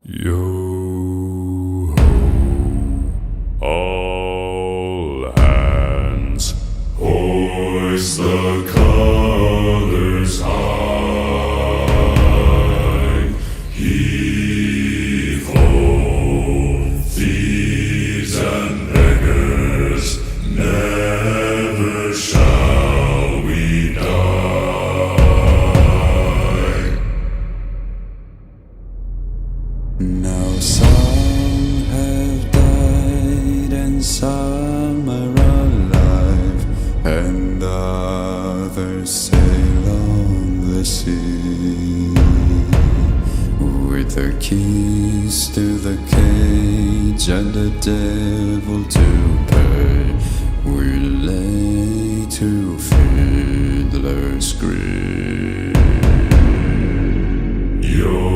Yo ho, all hands, hoist the colors high. Heave ho, thieves and beggars, never shall we die. Now some have died and some are alive, and others sail on the sea. With the keys to the cage and the devil to pay, we lay to fiddler's grave. Yo